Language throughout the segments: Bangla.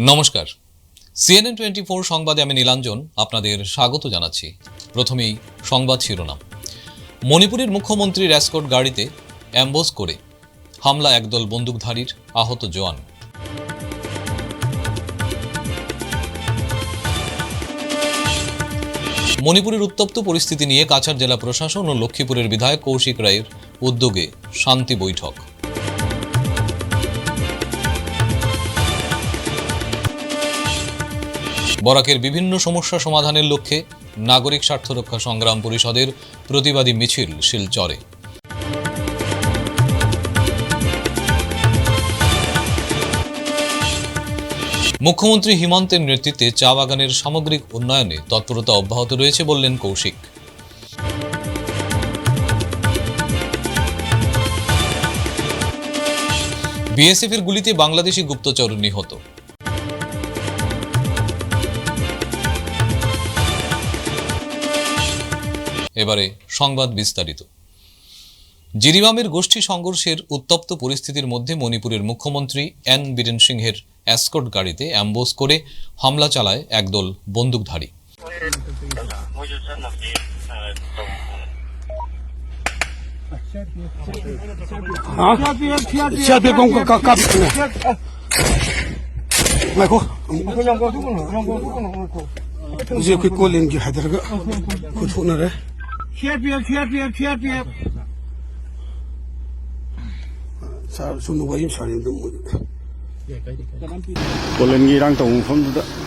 নমস্কার, CNN 24 সংবাদে আমি নীলাঞ্জন আপনাদের স্বাগত জানাচ্ছি। প্রথমেই সংবাদ শিরোনাম। মণিপুরের মুখ্যমন্ত্রীর এসকর্ট গাড়িতে অ্যাম্বুশ করে হামলা, একদল বন্দুকধারীর, আহত জওয়ান। মণিপুরের উত্তপ্ত পরিস্থিতি নিয়ে কাছাড় জেলা প্রশাসন ও লক্ষ্মীপুরের বিধায়ক কৌশিক রায়ের উদ্যোগে শান্তি বৈঠক। বরাকের বিভিন্ন সমস্যা সমাধানের লক্ষ্যে নাগরিক স্বার্থ রক্ষা সংগ্রাম পরিষদের প্রতিবাদী মিছিল শিলচরে। মুখ্যমন্ত্রী হিমন্তের নেতৃত্বে চা বাগানের সামগ্রিক উন্নয়নে তৎপরতা অব্যাহত রয়েছে বললেন কৌশিক। বিএসএফ এর গুলিতে বাংলাদেশি গুপ্তচর নিহত। এবারে সংবাদ বিস্তারিত। জিরিবামের গোষ্ঠী সংঘর্ষের উত্তপ্ত পরিস্থিতির মধ্যে মণিপুরের মুখ্যমন্ত্রী এন বীরেন সিংহের এসকর্ট গাড়িতে অ্যাম্বুশ করে হামলা চালায় একদল বন্দুকধারী।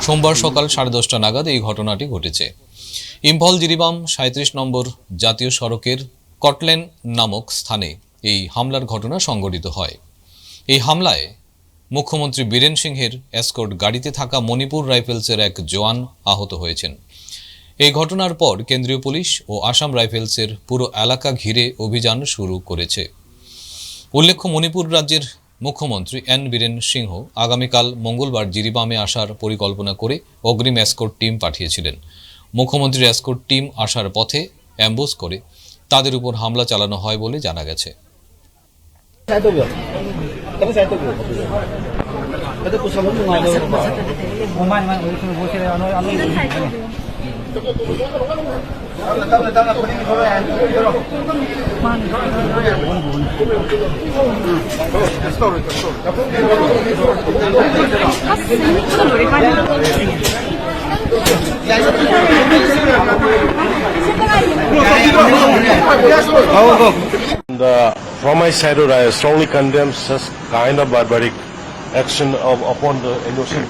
সোমবার সকাল 10:30 নাগাদ এই ঘটনাটি ঘটেছে। ইম্ফল জিরিবাম 37 নম্বর জাতীয় সড়কের কটলেন নামক স্থানে এই হামলার ঘটনা সংঘটিত হয়। এই হামলায় মুখ্যমন্ত্রী বীরেন সিংহের এসকর্ট গাড়িতে থাকা মণিপুর রাইফেলসের এক জওয়ান আহত হয়েছেন। এই ঘটনার পর কেন্দ্রীয় পুলিশ ও আসাম রাইফেলসের পুরো এলাকা ঘিরে অভিযান শুরু করেছে। উল্লেখ্য, মণিপুর রাজ্যের মুখ্যমন্ত্রী এন বীরেন সিংহ আগামীকাল মঙ্গলবার জিরিবামে আসার পরিকল্পনা করে অগ্রিম এসকর্ট টিম পাঠিয়েছিলেন। মুখ্যমন্ত্রীর এসকর্ট টিম আসার পথে অ্যাম্বুশ করে তাদের উপর হামলা চালানো হয় বলে জানা গেছে। From my side, I strongly condemn such kind of barbaric action upon the innocent.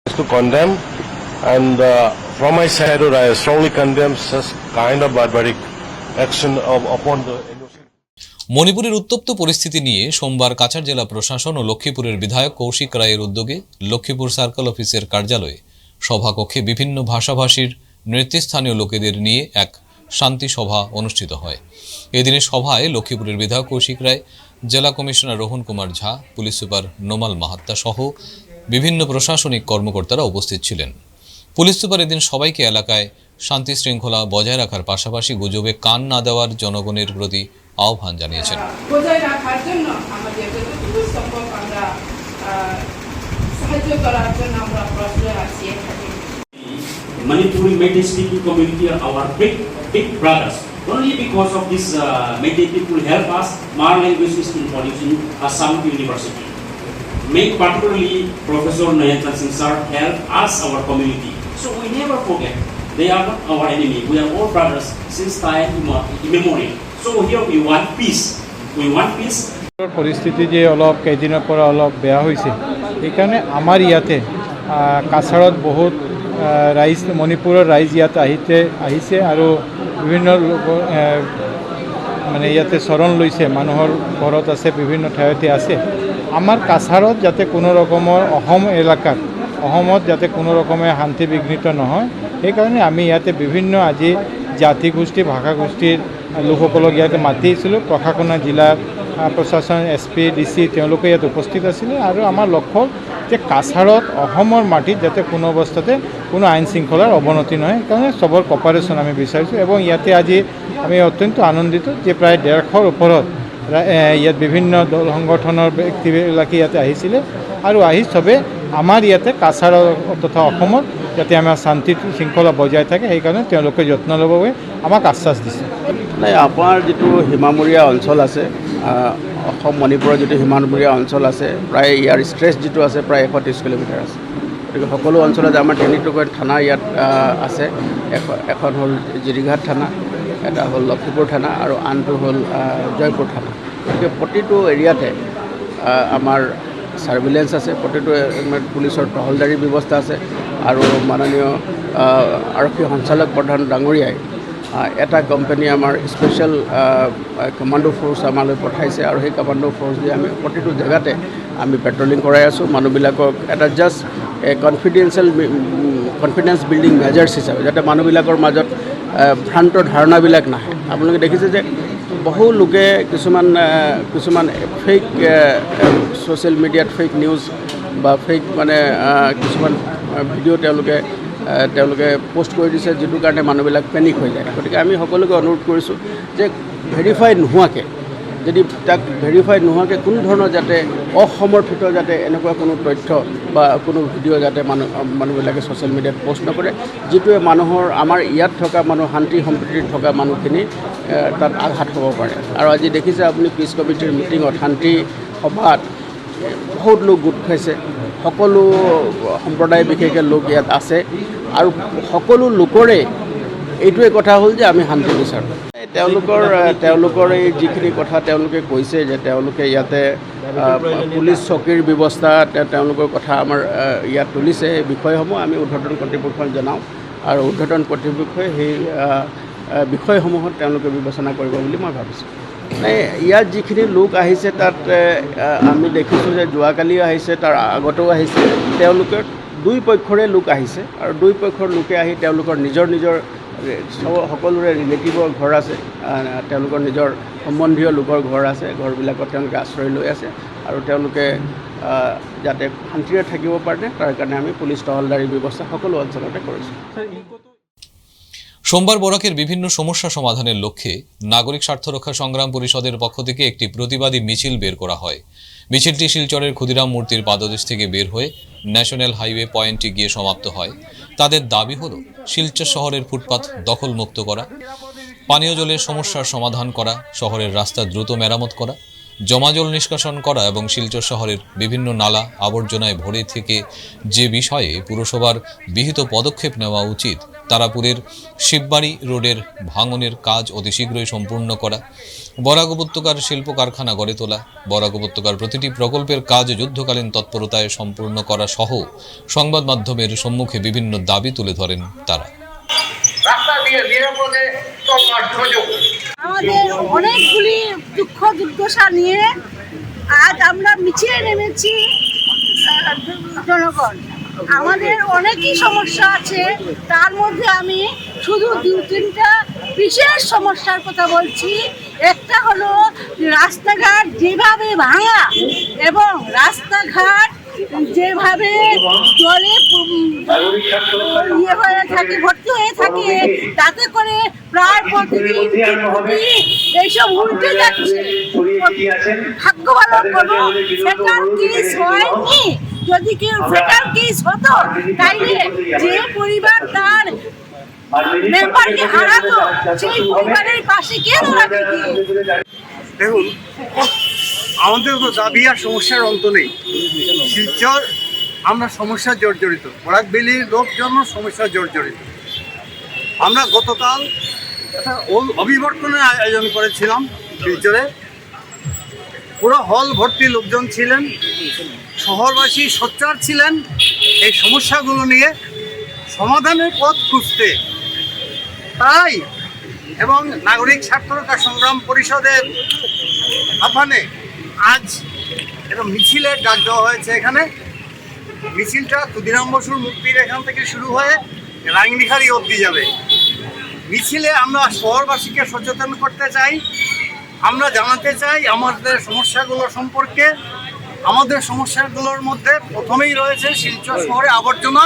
To condemn, and from my side, I strongly condemn such kind of barbaric action upon the innocent. মণিপুরের উত্তপ্ত পরিস্থিতি নিয়ে সোমবার কাছাড় জেলা প্রশাসন ও লক্ষ্মীপুরের বিধায়ক কৌশিক রায়ের উদ্যোগে লক্ষ্মীপুর সার্কেল অফিসের কার্যালয়ে সভাকক্ষে বিভিন্ন ভাষাভাষীর নেতৃস্থানীয় লোকেদের নিয়ে এক শান্তি সভা অনুষ্ঠিত হয়। এদিনের সভায় লক্ষ্মীপুরের বিধায়ক কৌশিক রায়, জেলা কমিশনার রোহন কুমার ঝা, পুলিশ সুপার নোমাল মাহাত্তা সহ বিভিন্ন প্রশাসনিক কর্মকর্তারা উপস্থিত ছিলেন। পুলিশ সুপার এদিন সবাইকে এলাকায় শান্তি শৃঙ্খলা বজায় রাখার পাশাপাশি গুজবে কান না দেওয়ার জনগণের প্রতি আহ্বান জানিয়েছেন। বজায় রাখার জন্য আমাদের যতটুকু সম্ভব আমরা সাহায্য করার জন্য আমরা প্রস্তুত আছি। Manipuri Meitei speaking community are our big brothers. Only because of this Meitei people help us, Mar language is introduced in Assam University. Make particularly Professor Nayantan Singh sir help us, our community. So we never forget. They are not our enemy. We are all brothers since time immemorial. So here we want peace. We want peace. পৰিস্থিতি যে অলপ কেইদিনৰ পৰা অলপ বেয়া হৈছে, সেইকাৰণে আমাৰ ইয়াতে কাছাৰত বহুত ৰাইজ, মণিপুৰৰ ৰাইজ ইয়াত আহিছে আৰু বিভিন্ন মানে ইয়াতে শৰণ লৈছে, মানুহৰ ঘৰত আছে, বিভিন্ন ঠাইতে আছে। আমাৰ কাছাৰত যাতে কোনো ৰকমৰ অসমত যাতে কোনো ৰকমে শান্তি বিঘ্নিত নহয়, সেইকাৰণে আমি ইয়াতে বিভিন্ন আজি জাতিগোষ্ঠী ভাষাগোষ্ঠীৰ লোকসকলক ইয়াতে মাতিছিলোঁ। প্ৰশাসন, জিলা প্ৰশাসন, SP, DC তেওঁলোকে ইয়াত উপস্থিত আছিলে আৰু আমাৰ লক্ষ্য যে কাছাৰত অসমৰ মাটিত যাতে কোনো অৱস্থাতে কোনো আইন শৃংখলাৰ অৱনতি নহয়, সেইকাৰণে চবৰ কপাৰেশ্যন আমি বিচাৰিছোঁ। এবং ইয়াতে আজি আমি অত্যন্ত আনন্দিত যে প্ৰায় 150ৰ ওপৰত ইয়াত বিভিন্ন দল সংগঠনৰ ব্যক্তিবিলাকে ইয়াতে আহিছিলে আৰু আহি চবে আমাৰ ইয়াতে কাছাৰ তথা অসমত যাতে আমাৰ শান্তি শৃংখলা বজাই থাকে সেইকাৰণে তেওঁলোকে যত্ন ল'ব বাবে আমাক আশ্বাস দিছে। নাই, আপোনাৰ যিটো সীমামূৰীয়া অঞ্চল আছে, অসম মণিপুৰৰ যিটো সীমামূৰীয়া অঞ্চল আছে, প্ৰায় ইয়াৰ ষ্ট্ৰেচ যিটো আছে প্ৰায় 130 কিলোমিটাৰ আছে। গতিকে সকলো অঞ্চলত আমাৰ তিনিটাকৈ থানা ইয়াত আছে। এখন হ'ল জিৰিঘাট থানা, এটা হ'ল লক্ষীপুৰ থানা আৰু আনটো হ'ল জয়পুৰ থানা। গতিকে প্ৰতিটো এৰিয়াতে আমাৰ চাৰ্ভিলেঞ্চ আছে, প্ৰতিটো পুলিচৰ টহলদাৰীৰ ব্যৱস্থা আছে আৰু মাননীয় আৰক্ষী সঞ্চালক প্ৰধান ডাঙৰীয়াই এটা কোম্পানী আমাৰ স্পেচিয়েল কমাণ্ডো ফ'ৰ্চ আমালৈ পঠাইছে আৰু সেই কমাণ্ডো ফ'ৰ্চ দি আমি প্ৰতিটো জেগাতে আমি পেট্ৰলিং কৰাই আছোঁ। মানুহবিলাকক এটা জাষ্ট কনফিডেন্স বিল্ডিং মেজাৰ্ছ হিচাপে যাতে মানুহবিলাকৰ মাজত ভ্ৰান্ত ধাৰণাবিলাক নাহে। আপোনালোকে দেখিছে যে বহু লোকে কিছুমান ফেক ছ'চিয়েল মিডিয়াত ফেক নিউজ বা ফেক কিছুমান ভিডিঅ' তেওঁলোকে পোষ্ট কৰি দিছে, যিটোৰ কাৰণে মানুহবিলাক পেনিক হৈ যায়। গতিকে আমি সকলোকে অনুৰোধ কৰিছোঁ যে ভেৰিফাই নোহোৱাকৈ, যদি তাক ভেৰিফাই নোহোৱাকৈ কোনো ধৰণৰ যাতে অসমৰ্থিত যাতে এনেকুৱা কোনো তথ্য বা কোনো ভিডিঅ' যাতে মানুহবিলাকে ছ'চিয়েল মিডিয়াত পোষ্ট নকৰে, যিটোৱে আমাৰ ইয়াত থকা শান্তি সম্প্ৰীতিত থকা মানুহখিনি তাত আঘাত হ'ব পাৰে। আৰু আজি দেখিছে আপুনি পিছ কমিটিৰ মিটিঙত, শান্তি সভাত বহুত লোক গোট খাইছে, সকলো সম্প্ৰদায় বিশেষকৈ লোক ইয়াত আছে আৰু সকলো লোকৰে এইটোৱে কথা হ'ল যে আমি শান্তি বিচাৰোঁ। তেওঁলোকৰ এই যিখিনি কথা তেওঁলোকে কৈছে যে তেওঁলোকে ইয়াতে পুলিচ চকীৰ ব্যৱস্থা, তেওঁলোকৰ কথা আমাৰ ইয়াত তুলিছে। এই বিষয়সমূহ আমি ঊৰ্ধ্বতন কৰ্তৃপক্ষক জনাওঁ আৰু ঊৰ্ধ্বতন কৰ্তৃপক্ষই সেই বিষয়সমূহত তেওঁলোকে বিবেচনা কৰিব বুলি মই ভাবিছোঁ। ইয়াত যিখিনি লোক আহিছে তাত আমি দেখিছোঁ যে যোৱাকালিও আহিছে, তাৰ আগতেও আহিছে। তেওঁলোকে দুই পক্ষৰে লোক আহিছে আৰু দুই পক্ষৰ লোকে আহি তেওঁলোকৰ নিজৰ সকলোৰে ৰিলেটিভৰ ঘৰ আছে, তেওঁলোকৰ নিজৰ সম্বন্ধীয় লোকৰ ঘৰ আছে, ঘৰবিলাকত তেওঁলোকে আশ্ৰয় লৈ আছে আৰু তেওঁলোকে যাতে শান্তিৰে থাকিব পাৰে তাৰ কাৰণে আমি পুলিচ টহলদাৰীৰ ব্যৱস্থা সকলো অঞ্চলতে কৰিছোঁ। সোমবার বরাকের বিভিন্ন সমস্যা সমাধানের লক্ষ্যে নাগরিক স্বার্থ রক্ষা সংগ্রাম পরিষদের পক্ষ থেকে একটি প্রতিবাদী মিছিল বের করা হয়। মিছিলটি শিলচরের ক্ষুদিরাম মূর্তির পাদদেশ থেকে বের হয়ে ন্যাশনাল হাইওয়ে পয়েন্টে গিয়ে সমাপ্ত হয়। তাদের দাবি হলো শিলচর শহরের ফুটপাত দখলমুক্ত করা, পানীয় জলের সমস্যার সমাধান করা, শহরের রাস্তা দ্রুত মেরামত করা, জমা জল নিষ্কাশন করা এবং শিলচর শহরের বিভিন্ন নালা আবর্জনায় ভরে থেকে যে বিষয়ে পুরসভার বিহিত পদক্ষেপ নেওয়া উচিত, তারাপুরের শিববাড়ি রোডের ভাঙনের কাজ অতি শীঘ্রই সম্পূর্ণ করা, বরাক উপত্যকার শিল্প কারখানা গড়ে তোলা, বরাক উপত্যকার প্রতিটি প্রকল্পের কাজ যুদ্ধকালীন তৎপরতায় সম্পূর্ণ করা সহ সংবাদ মাধ্যমের সম্মুখে বিভিন্ন দাবি তুলে ধরেন তারা। আমাদের অনেকগুলি দুঃখ দুর্দশা নিয়ে আজ আমরা মিছিলে নেমেছি। জনগণ, আমাদের অনেকই সমস্যা আছে, তার মধ্যে আমি শুধু 2-3টা বিশেষ সমস্যার কথা বলছি। একটা হলো রাস্তাঘাট যেভাবে ভাঙা এবং রাস্তাঘাট যেভাবে জলে হয়ে থাকে, ভর্তি হয়ে থাকে, তাতে করে প্রায় প্রতিদিন এইসব উল্টে যাচ্ছে। ভাগ্য ভালো কোনো সেটার কেস হয়নি। যদি কেউ সেটার কেস হতো তাইলে যে পরিবার তার মেম্বারকে হারাতো সেই পরিবারের পাশে কেন রাখে? দেখুন, আমাদের তো দাবি আর সমস্যার অন্ত নেই। শিলচর আমরা সমস্যা জর্জরিত, বরাকবেলির লোকজন সমস্যা জর্জরিত। আমরা গতকাল একটা অভিবর্তনের আয়োজন করেছিলাম শিলচরে, পুরো হল ভর্তি লোকজন ছিলেন, শহরবাসী সোচ্চার ছিলেন এই সমস্যাগুলো নিয়ে সমাধানের পথ খুঁজতে। তাই এবং নাগরিক স্বার্থ রক্ষা সংগ্রাম পরিষদের আহ্বানে আজ একটা মিছিলের ডাক দেওয়া হয়েছে। এখানে মিছিলটা ক্ষুদিরাম বসুর মূর্তির এখান থেকে শুরু হয়ে রাঙ্গিখালি অবধি যাবে। মিছিলে আমরা শহরবাসীকে সচেতন করতে চাই, আমরা জানাতে চাই আমাদের সমস্যাগুলো সম্পর্কে। আমাদের সমস্যাগুলোর মধ্যে প্রথমেই রয়েছে শিলচর শহরে আবর্জনা,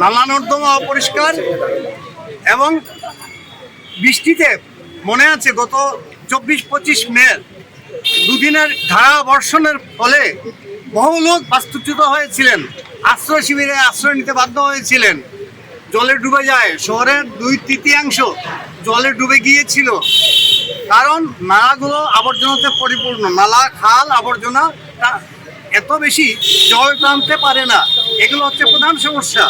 নালা নর্দমা অপরিষ্কার এবং বৃষ্টিতে মনে আছে গত 24-25 মে দুদিনের ধারা বর্ষণের ফলে বহু লোক বাস্তুচ্যুত হয়েছিলেন, আশ্রয় শিবিরে আশ্রয় নিতে বাধ্য হয়েছিলেন। জলে ডুবে যায়, শহরের 2/3 জলে ডুবে গিয়েছিল, কারণ নালাগুলো আবর্জনাতে পরিপূর্ণ। নালা, খাল, আবর্জনা এত বেশি জল টানতে পারে না, এগুলো হচ্ছে প্রধান সমস্যা।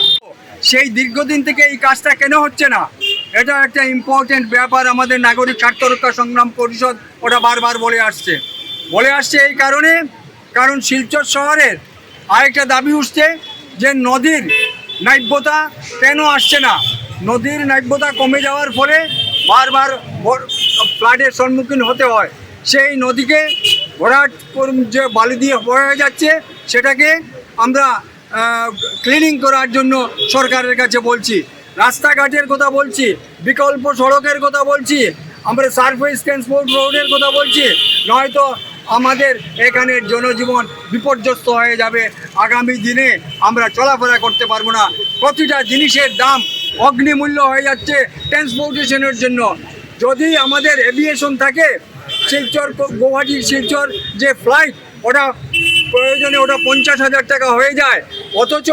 সেই দীর্ঘদিন থেকে এই কাজটা কেন হচ্ছে না, এটা একটা ইম্পর্টেন্ট ব্যাপার। আমাদের নাগরিক স্বার্থ রক্ষা সংগ্রাম পরিষদ ওটা বারবার বলে আসছে এই কারণে, কারণ শিলচর শহরের আরেকটা দাবি উঠছে যে নদীর নাব্যতা কেন আসছে না। নদীর নাব্যতা কমে যাওয়ার ফলে বারবার ফ্লাডের সম্মুখীন হতে হয়। সেই নদীকে ভরাট যে বালি দিয়ে হয়ে যাচ্ছে, সেটাকে আমরা ক্লিনিং করার জন্য সরকারের কাছে বলছি, রাস্তাঘাটের কথা বলছি, বিকল্প সড়কের কথা বলছি, আমরা সারফেস ট্রান্সপোর্ট রোডের কথা বলছি, নয়তো আমাদের এখানের জনজীবন বিপর্যস্ত হয়ে যাবে। আগামী দিনে আমরা চলাফেরা করতে পারবো না। প্রতিটা জিনিসের দাম অগ্নিমূল্য হয়ে যাচ্ছে ট্রান্সপোর্টেশনের জন্য। যদি আমাদের এভিয়েশন থাকে, শিলচর গুয়াহাটি শিলচর যে ফ্লাইট, ওটা প্রয়োজনে ওটা 50,000 টাকা হয়ে যায়, অথচ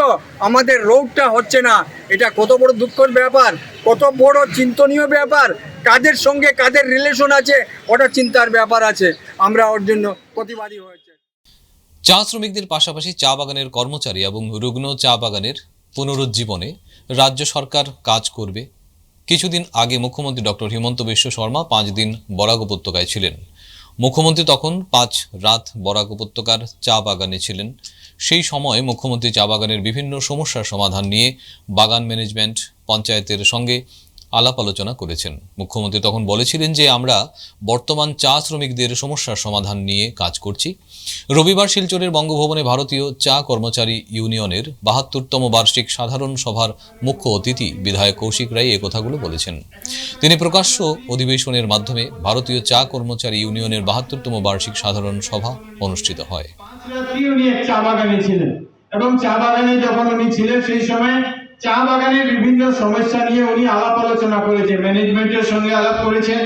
আমাদের রোডটা হচ্ছে না। এটা কত বড় দুঃখের ব্যাপার, কত বড় চিন্তনীয় ব্যাপার। কাদের সঙ্গে কাদের রিলেশন আছে, ওটা চিন্তার ব্যাপার আছে। আমরা ওর জন্য প্রতিবাদী হয়েছে। চা শ্রমিকদের পাশাপাশি চা বাগানের কর্মচারী এবং রুগ্ন চা বাগানের পুনরুজ্জীবনে রাজ্য সরকার কাজ করবে। কিছুদিন আগে মুখ্যমন্ত্রী ডক্টর হিমন্ত বিশ্ব শর্মা 5 দিন বরাক উপত্যকায় ছিলেন। মুখ্যমন্ত্রী তখন 5 রাত বরাক উপত্যকার চা বাগানে ছিলেন। সেই সময় মুখ্যমন্ত্রী চা বাগানের বিভিন্ন সমস্যার সমাধান নিয়ে বাগান ম্যানেজমেন্ট, পঞ্চায়েতের সঙ্গে আলাপ আলোচনা করেছেন। মুখ্যমন্ত্রী তখন বলেছিলেন যে আমরা বর্তমান চা শ্রমিকদের সমস্যার সমাধান নিয়ে কাজ করছি। রবিবার শিলচরের বঙ্গভবনে ভারতীয় চা কর্মচারী ইউনিয়নের 72তম বার্ষিক সাধারণ সভার মুখ্য অতিথি বিধায়ক কৌশিক রায় এই কথাগুলো বলেছেন। তিনি প্রকাশ্য অধিবেশনের মাধ্যমে ভারতীয় চা কর্মচারী ইউনিয়নের 72তম বার্ষিক সাধারণ সভা অনুষ্ঠিত হয়। উনি এক চা বাগানে ছিলেন এবং চা বাগানে যখন উনি ছিলেন সেই সময় চা বাগানের বিভিন্ন সমস্যা নিয়ে উনি আলাপ আলোচনা করেছেন। ম্যানেজমেন্টের সঙ্গে আলাপ করেছেন,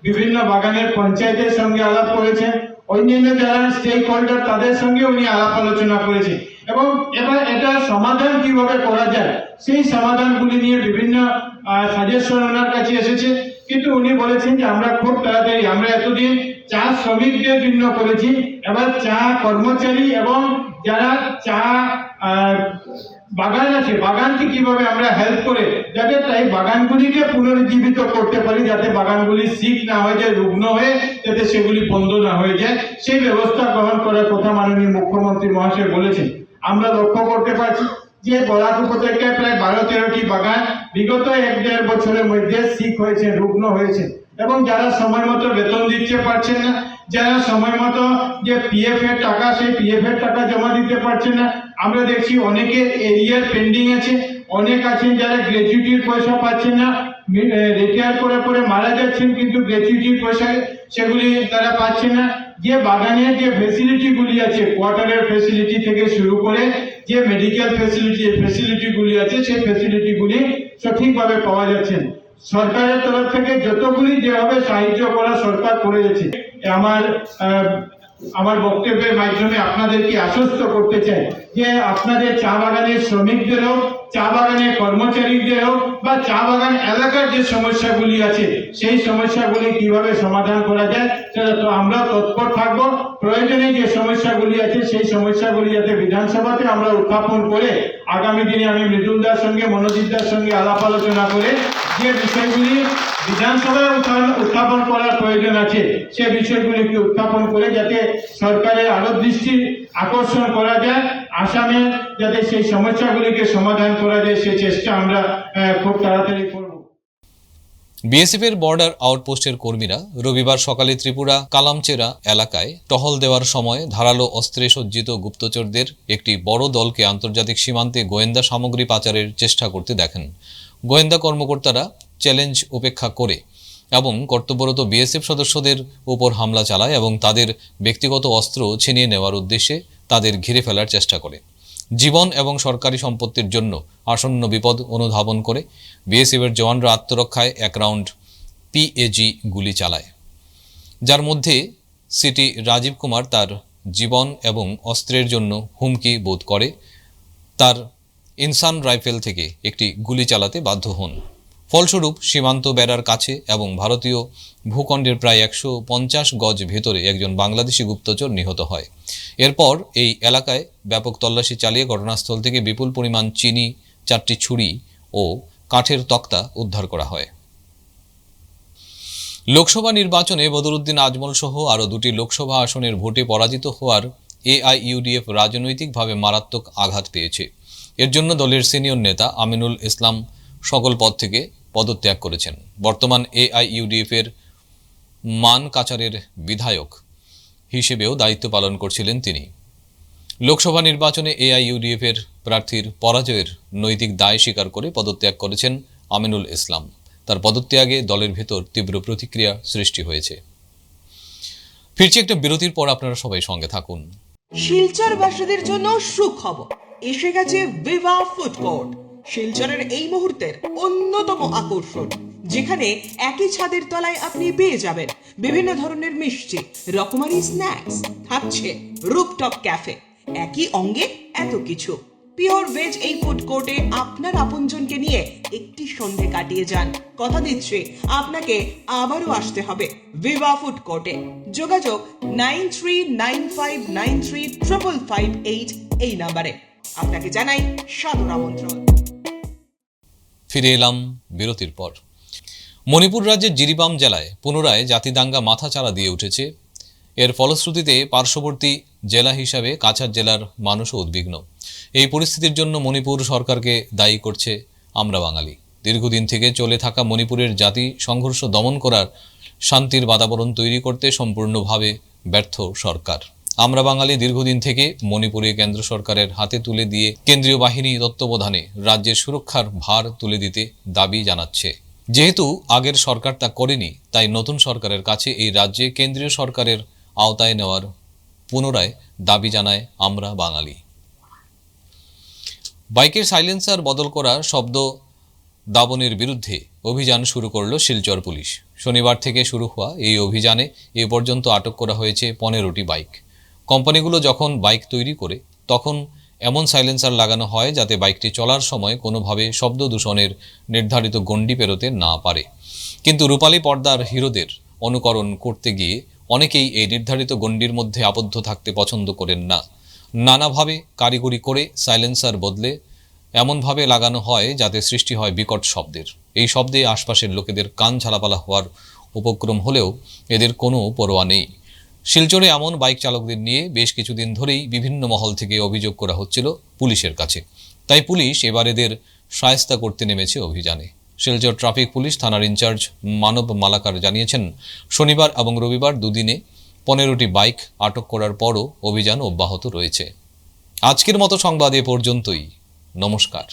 বিভিন্ন বাগানের পঞ্চায়েতের সঙ্গে আলাপ করেছেন, অন্যান্য যারা স্টেক হোল্ডার তাদের সঙ্গে উনি আলাপ আলোচনা করেছেন এবং এবার এটা সমাধান কিভাবে করা যায় সেই সমাধানগুলি নিয়ে বিভিন্ন সাজেশন ওনার কাছে এসেছে। কিন্তু উনি বলেছেন যে আমরা খুব তাড়াতাড়ি, আমরা এতদিন চা শ্রমিকদের জন্য করেছি, এবার চা কর্মচারী এবং যারা চা বাগান আছে, বাগানকে কিভাবে আমরা হেল্প করে যাতে তাই বাগানগুলিকে পুনরুজ্জীবিত করতে পারি, যাতে বাগানগুলি সিক না হয়ে যায়, রুগ্ন হয়ে যাতে সেগুলি বন্ধ না হয়ে যায়, সেই ব্যবস্থা গ্রহণ করার কথা মাননীয় মুখ্যমন্ত্রী মহাশয় বলেছেন। আমরা লক্ষ্য করতে পারছি যে বরাক উপত্যকায় প্রায় 12-13টি বাগান বিগত 1-1.5 বছরের মধ্যে সিক হয়েছে, রুগ্ন হয়েছে এবং যারা সময় মতো বেতন দিতে পারছেন না, যারা সময় মতো যে পিএফ এর টাকা, সেই পিএফ এর টাকা জমা দিতে পারছেন না। আমরা দেখছি অনেকে এরিয়ার পেন্ডিং আছে, অনেক আছেন যারা গ্র্যাচুইটির পয়সা পাচ্ছেন না, রিটায়ার করে পরে মারা যাচ্ছেন কিন্তু গ্র্যাচুইটির পয়সা সেগুলি তারা পাচ্ছেন না। যে বাগানের যে ফেসিলিটিগুলি আছে, কোয়ার্টারের ফেসিলিটি থেকে শুরু করে যে মেডিকেল ফেসিলিটিগুলি আছে, সেই ফেসিলিটিগুলি সঠিকভাবে পাওয়া যাচ্ছে না। সরকারের তরফ থেকে যতগুলি যেভাবে সাহায্য করা সরকার করে যাচ্ছে, আমার বক্তব্যের মাধ্যমে আপনাদেরকে আশ্বস্ত করতে চাই যে আপনাদের চা বাগানের শ্রমিকদের হোক, চা বাগানের কর্মচারীদের হোক বা চা বাগান এলাকার যে সমস্যাগুলি আছে সেই সমস্যাগুলি কিভাবে সমাধান করা যায় সেটা তো আমরা তৎপর থাকবো। প্রয়োজনে যে সমস্যাগুলি আছে সেই সমস্যাগুলি যাতে বিধানসভাতে আমরা উত্থাপন করে আগামী দিনে আমি মৃদুলদার সঙ্গে, মনোজিৎদার সঙ্গে আলাপ আলোচনা করে যে বিষয়গুলি বিধানসভায় উত্থাপন করার প্রয়োজন আছে সে বিষয়গুলিকে উত্থাপন করে যাতে সরকারের আরো দৃষ্টি আকর্ষণ করা যায়, আসামে যাতে সেই সমস্যাগুলিকে সমাধান করা যায় সে চেষ্টা আমরা খুব তাড়াতাড়ি করব। বিএসএফ এর বর্ডার আউটপোস্টের কর্মীরা রবিবার সকালে ত্রিপুরা কালামচেরা এলাকায় টহল দেওয়ার সময় ধারালো অস্ত্রে সজ্জিত গুপ্তচরদের একটি বড় দলকে আন্তর্জাতিক সীমান্তে গোয়েন্দা সামগ্রী পাচারের চেষ্টা করতে দেখেন। গোয়েন্দা কর্মকর্তারা চ্যালেঞ্জ উপেক্ষা করে এবং কর্তব্যরত বিএসএফ সদস্যদের উপর হামলা চালায় এবং তাদের ব্যক্তিগত অস্ত্র ছিনিয়ে নেওয়ার উদ্দেশ্যে তাদের ঘিরে ফেলার চেষ্টা করে। জীবন এবং সরকারি সম্পত্তির জন্য আসন্ন বিপদ অনুধাবন করে বিএসএফের জওয়ানরা আত্মরক্ষায় 1 রাউন্ড পিএজি গুলি চালায়, যার মধ্যে সিটি রাজীব কুমার তার জীবন এবং অস্ত্রের জন্য হুমকি বোধ করে তার ইনসান রাইফেল থেকে একটি গুলি চালাতে বাধ্য হন। ফলস্বরূপ সীমান্ত বেড়ার কাছে এবং ভারতীয় ভূখণ্ডের প্রায় 150 গজ ভেতরে একজন বাংলাদেশি গুপ্তচর নিহত হয়। এরপর এই এলাকায় ব্যাপক তল্লাশি চালিয়ে ঘটনাস্থল থেকে বিপুল পরিমাণ চিনি, 4টি ছুরি ও কাঠের তক্তা উদ্ধার করা হয়। লোকসভা নির্বাচনে বদরুদ্দিন আজমল সহ আরও 2টি লোকসভা আসনের ভোটে পরাজিত হওয়ার AIUDF রাজনৈতিকভাবে মারাত্মক আঘাত পেয়েছে। এর জন্য দলের সিনিয়র নেতা আমিনুল ইসলাম সকল পদ থেকে পদত্যাগ করেছেন। বর্তমান AIUDF-এর মানকাচারের বিধায়ক হিসেবেও দায়িত্ব পালন করছিলেন তিনি। লোকসভা নির্বাচনে AIUDF-এর প্রার্থীর পরাজয়ের নৈতিক দায় স্বীকার করে পদত্যাগ করেছেন আমিনুল ইসলাম। তার পদত্যাগে দলের ভেতর তীব্র প্রতিক্রিয়া সৃষ্টি হয়েছে। ফিরছি একটা বিরতির পর, আপনারা সবাই সঙ্গে থাকুন। শিলচরবাসীদের জন্য সুখবর, এসে গেছে ভিভা ফুড কোর্ট। শিলচরের এই মুহূর্তের অন্যতম আকর্ষণ, যেখানে একই ছাদের তলায় আপনি পেয়ে যাবেন বিভিন্ন ধরনের মিষ্টি, রকমারি স্ন্যাক্স, থাকছে রুফটপ ক্যাফে, একই অঙ্গে এত কিছু। পিওর ভেজ এই ফুড কোর্টে আপনার আপনজনকে নিয়ে একটি সন্ধে কাটিয়ে যান। কথা দিচ্ছি আপনাকে আবারও আসতে হবে ভিভা ফুড কোর্টে। যোগাযোগ 9395935558 এই নাম্বারে। আপনাকে জানাই সাদর আমন্ত্রণ। ফিরে এলাম বিরতির পর। মণিপুর রাজ্যের জিরিবাম জেলায় পুনরায় জাতিদাঙ্গা মাথাচাড়া দিয়ে উঠেছে। এর ফলশ্রুতিতে পার্শ্ববর্তী জেলা হিসাবে কাছাড় জেলার মানুষও উদ্বিগ্ন। এই পরিস্থিতির জন্য মণিপুর সরকারকে দায়ী করছে আমরা বাঙালি। দীর্ঘদিন থেকে চলে থাকা মণিপুরের জাতি সংঘর্ষ দমন করার শান্তির বাতাবরণ তৈরি করতে সম্পূর্ণভাবে ব্যর্থ সরকার। আমরা বাঙালি দীর্ঘদিন থেকে মণিপুরে কেন্দ্র সরকারের হাতে তুলে দিয়ে কেন্দ্রীয় বাহিনী তত্ত্বাবধানে রাজ্যের সুরক্ষার ভার তুলে দিতে দাবি জানাচ্ছে। যেহেতু আগের সরকার তা করেনি, তাই নতুন সরকারের কাছে এই রাজ্যে কেন্দ্রীয় সরকারের আওতায় নেওয়ার পুনরায় দাবি জানায় আমরা বাঙালি। বাইকের সাইলেন্সার বদল করা শব্দ দাবনের বিরুদ্ধে অভিযান শুরু করল শিলচর পুলিশ। শনিবার থেকে শুরু হওয়া এই অভিযানে এ পর্যন্ত আটক করা হয়েছে 15টি বাইক। কোম্পানিগুলো যখন বাইক তৈরি করে তখন এমন সাইলেন্সার লাগানো হয় যাতে বাইকটি চলার সময় কোনোভাবে শব্দ দূষণের নির্ধারিত গণ্ডি পেরোতে না পারে। কিন্তু রূপালী পর্দার হিরোদের অনুকরণ করতে গিয়ে অনেকেই এই নির্ধারিত গণ্ডির মধ্যে আবদ্ধ থাকতে পছন্দ করেন না। নানাভাবে কারিগরি করে সাইলেন্সার বদলে এমনভাবে লাগানো হয় যাতে সৃষ্টি হয় বিকট শব্দের। এই শব্দে আশপাশের লোকেদের কান ঝালাপালা হওয়ার উপক্রম হলেও এদের কোনো পরোয়া নেই। শিলচরে এমন বাইক চালকদের নিয়ে বেশ কিছুদিন ধরেই বিভিন্ন মহল থেকে অভিযোগ করা হচ্ছিল পুলিশের কাছে। তাই পুলিশ এবার এদের শায়েস্তা করতে নেমেছে অভিযানে। শিলচর ট্রাফিক পুলিশ থানার ইনচার্জ মানব মালাকার জানিয়েছেন, শনিবার এবং রবিবার দুদিনে 15টি বাইক আটক করার পরও অভিযান অব্যাহত রয়েছে। আজকের মতো সংবাদ এ পর্যন্তই। নমস্কার।